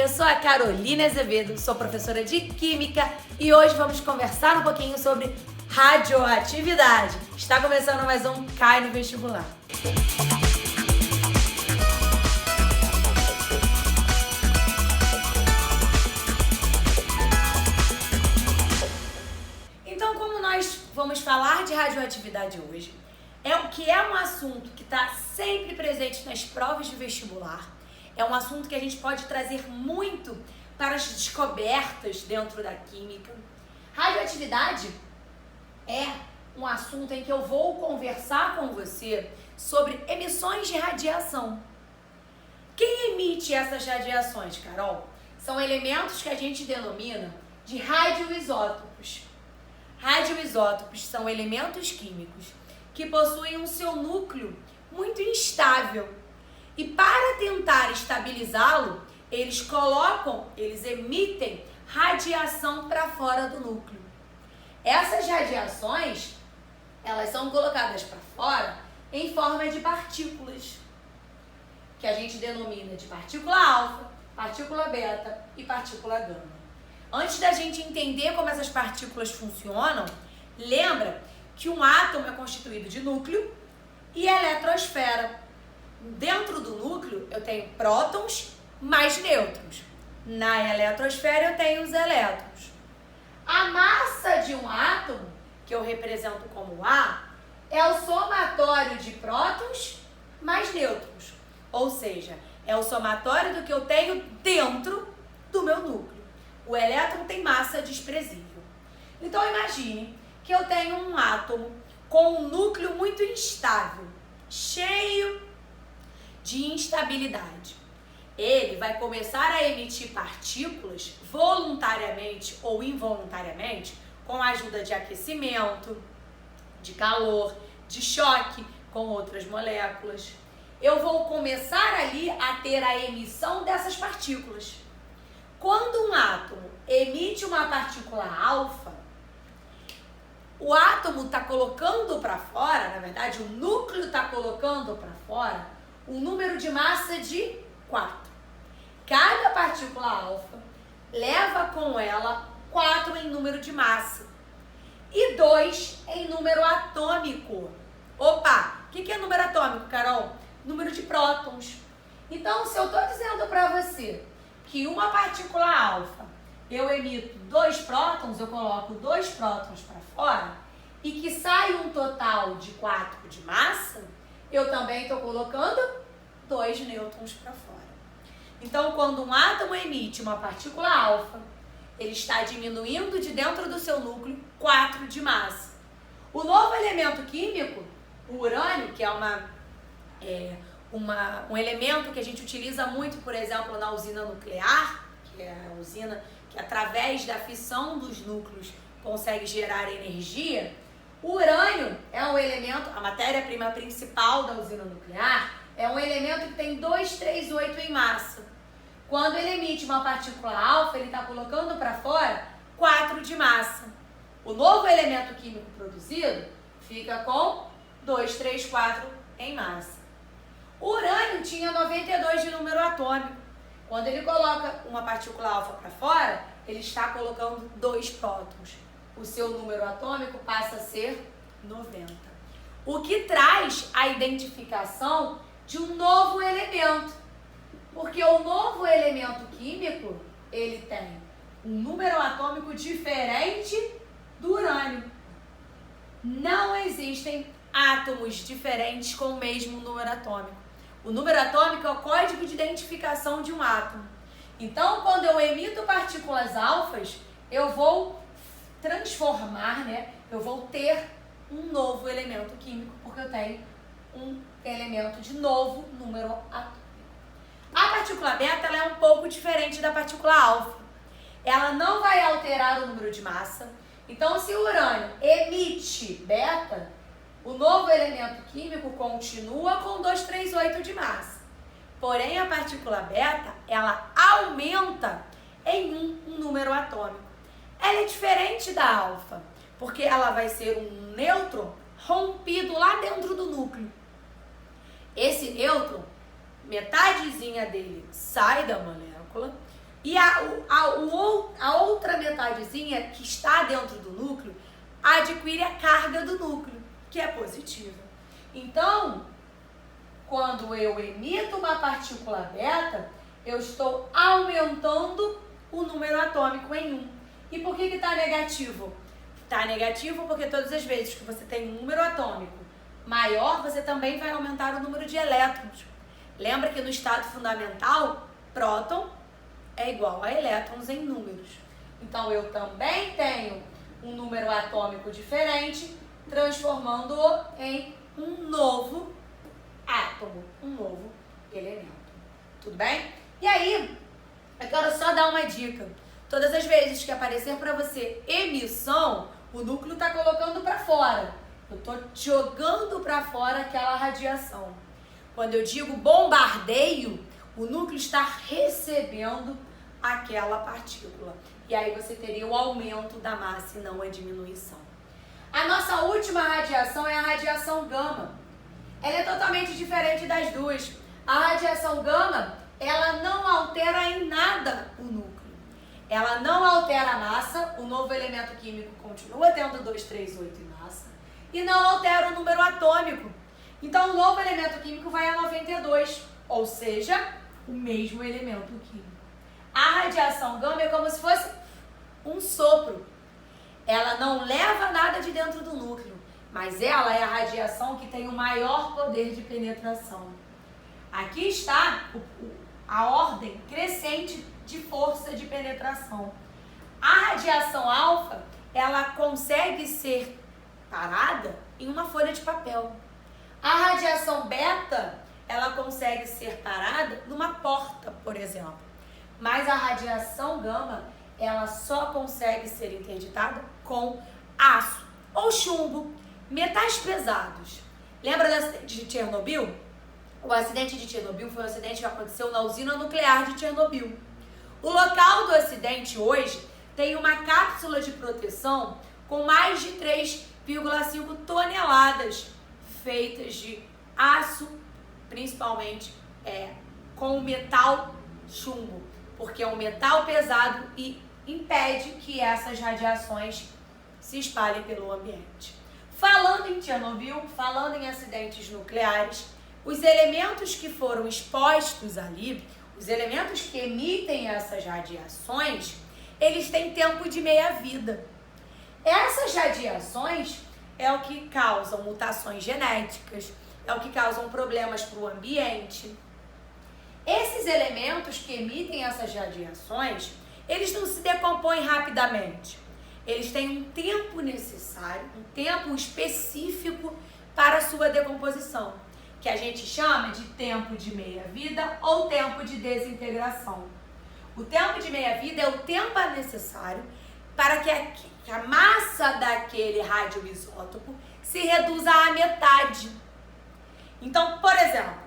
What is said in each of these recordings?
eu sou a Carolina Azevedo, sou professora de Química e hoje vamos conversar um pouquinho sobre radioatividade. Está começando mais um Cai no Vestibular. Então, como nós vamos falar de radioatividade hoje, é um assunto que está sempre presente nas provas de vestibular. É um assunto que a gente pode trazer muito para as descobertas dentro da química. Radioatividade é um assunto em que eu vou conversar com você sobre emissões de radiação. Quem emite essas radiações, Carol? São elementos que a gente denomina de radioisótopos. Radioisótopos são elementos químicos que possuem um seu núcleo muito instável. E para tentar estabilizá-lo, eles emitem radiação para fora do núcleo. Essas radiações, elas são colocadas para fora em forma de partículas, que a gente denomina de partícula alfa, partícula beta e partícula gama. Antes da gente entender como essas partículas funcionam, lembra que um átomo é constituído de núcleo e eletrosfera. Dentro do núcleo eu tenho prótons mais nêutrons. Na eletrosfera eu tenho os elétrons. A massa de um átomo, que eu represento como A, é o somatório de prótons mais nêutrons. Ou seja, é o somatório do que eu tenho dentro do meu núcleo. O elétron tem massa desprezível. Então imagine que eu tenho um átomo com um núcleo muito instável, cheio de instabilidade. Ele vai começar a emitir partículas voluntariamente ou involuntariamente com a ajuda de aquecimento, de calor, de choque com outras moléculas. Eu vou começar ali a ter a emissão dessas partículas. Quando um átomo emite uma partícula alfa, o átomo está colocando para fora, na verdade o núcleo está colocando para fora um número de massa de 4. Cada partícula alfa leva com ela 4 em número de massa e 2 em número atômico. Opa, o que é número atômico, Carol? Número de prótons. Então, se eu estou dizendo para você que uma partícula alfa eu emito 2 prótons, eu coloco 2 prótons para fora e que sai um total de 4 de massa, eu também estou colocando 2 nêutrons para fora. Então, quando um átomo emite uma partícula alfa, ele está diminuindo de dentro do seu núcleo 4 de massa. O novo elemento químico, o urânio, que é um elemento que a gente utiliza muito, por exemplo, na usina nuclear, que é a usina que através da fissão dos núcleos consegue gerar energia. O urânio é um elemento, a matéria-prima principal da usina nuclear, é um elemento que tem 238 em massa. Quando ele emite uma partícula alfa, ele está colocando para fora 4 de massa. O novo elemento químico produzido fica com 234 em massa. O urânio tinha 92 de número atômico. Quando ele coloca uma partícula alfa para fora, ele está colocando 2 prótons. O seu número atômico passa a ser 90. O que traz a identificação de um novo elemento. Porque o novo elemento químico, ele tem um número atômico diferente do urânio. Não existem átomos diferentes com o mesmo número atômico. O número atômico é o código de identificação de um átomo. Então, quando eu emito partículas alfas, eu vou transformar, eu vou ter um novo elemento químico, porque eu tenho um elemento de novo número atômico. A partícula beta ela é um pouco diferente da partícula alfa. Ela não vai alterar o número de massa. Então, se o urânio emite beta, o novo elemento químico continua com 238 de massa. Porém, a partícula beta, ela aumenta em um número atômico. Ela é diferente da alfa, porque ela vai ser um nêutron rompido lá dentro do núcleo. Esse nêutron, metadezinha dele sai da molécula, E a outra metadezinha que está dentro do núcleo adquire a carga do núcleo, que é positiva. Então, quando eu emito uma partícula beta, eu estou aumentando o número atômico em 1. E por que está negativo? Está negativo porque todas as vezes que você tem um número atômico maior, você também vai aumentar o número de elétrons. Lembra que no estado fundamental, próton é igual a elétrons em números. Então, eu também tenho um número atômico diferente, transformando-o em um novo átomo, um novo elemento. Tudo bem? E aí, eu quero só dar uma dica. Todas as vezes que aparecer para você emissão, o núcleo está colocando para fora. Eu estou jogando para fora aquela radiação. Quando eu digo bombardeio, o núcleo está recebendo aquela partícula. E aí você teria o aumento da massa e não a diminuição. A nossa última radiação é a radiação gama. Ela é totalmente diferente das duas. A radiação gama, ela não altera em nada o núcleo. Ela não altera a massa, o novo elemento químico continua tendo 238 em massa, e não altera o número atômico. Então, o novo elemento químico vai a 92, ou seja, o mesmo elemento químico. A radiação gama é como se fosse um sopro. Ela não leva nada de dentro do núcleo, mas ela é a radiação que tem o maior poder de penetração. Aqui está a ordem crescente de força de penetração. A radiação alfa, ela consegue ser parada em uma folha de papel. A radiação beta, ela consegue ser parada numa porta, por exemplo. Mas a radiação gama, ela só consegue ser interditada com aço ou chumbo, metais pesados. Lembra do acidente de Chernobyl? O acidente de Chernobyl foi um acidente que aconteceu na usina nuclear de Chernobyl. O local do acidente hoje tem uma cápsula de proteção com mais de 3,5 toneladas feitas de aço, principalmente com o metal chumbo, porque é um metal pesado e impede que essas radiações se espalhem pelo ambiente. Falando em Chernobyl, falando em acidentes nucleares, os elementos que foram expostos ali, os elementos que emitem essas radiações, eles têm tempo de meia-vida. Essas radiações é o que causam mutações genéticas, é o que causam problemas para o ambiente. Esses elementos que emitem essas radiações, eles não se decompõem rapidamente. Eles têm um tempo necessário, um tempo específico para a sua decomposição, que a gente chama de tempo de meia-vida ou tempo de desintegração. O tempo de meia-vida é o tempo necessário para que a massa daquele radioisótopo se reduza à metade. Então, por exemplo,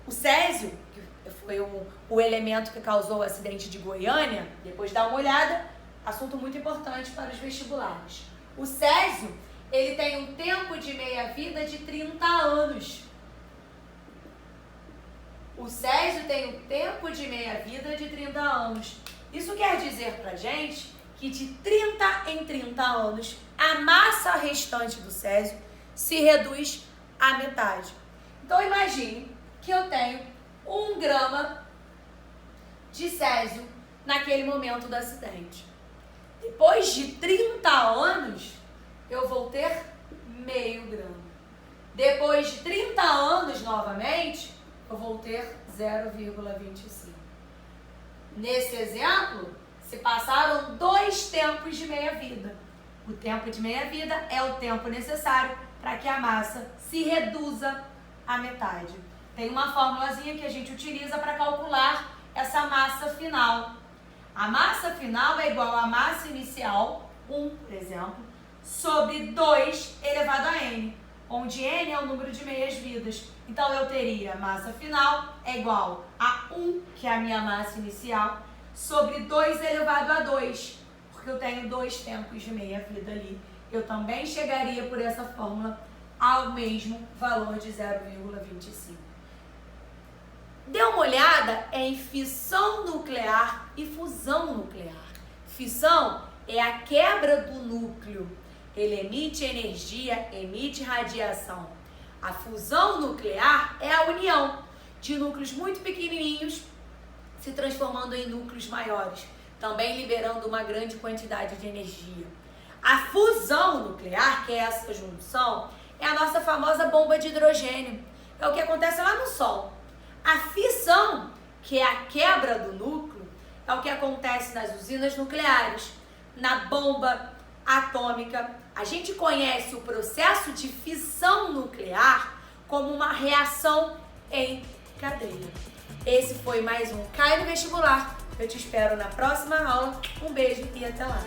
o césio, que foi o elemento que causou o acidente de Goiânia, depois dá uma olhada, assunto muito importante para os vestibulares. O césio, ele tem um tempo de meia-vida de 30 anos. O césio tem um tempo de meia-vida de 30 anos. Isso quer dizer pra gente que de 30 em 30 anos, a massa restante do césio se reduz à metade. Então, imagine que eu tenho 1 grama de césio naquele momento do acidente. Depois de 30 anos, eu vou ter meio grama. Depois de 30 anos, novamente, eu vou ter 0,25. Nesse exemplo, se passaram 2 tempos de meia-vida. O tempo de meia-vida é o tempo necessário para que a massa se reduza à metade. Tem uma formulazinha que a gente utiliza para calcular essa massa final. A massa final é igual à massa inicial, 1, por exemplo, sobre 2 elevado a n, onde n é o número de meias-vidas. Então, eu teria massa final é igual a 1, que é a minha massa inicial, sobre 2 elevado a 2, porque eu tenho 2 tempos de meia-vida ali. Eu também chegaria por essa fórmula ao mesmo valor de 0,25. Dê uma olhada em fissão nuclear e fusão nuclear. Fissão é a quebra do núcleo. Ele emite energia, emite radiação. A fusão nuclear é a união de núcleos muito pequenininhos se transformando em núcleos maiores, também liberando uma grande quantidade de energia. A fusão nuclear, que é essa junção, é a nossa famosa bomba de hidrogênio. É o que acontece lá no Sol. A fissão, que é a quebra do núcleo, é o que acontece nas usinas nucleares, na bomba atômica. A gente conhece o processo de fissão nuclear como uma reação em cadeia. Esse foi mais um Cai no Vestibular. Eu te espero na próxima aula. Um beijo e até lá!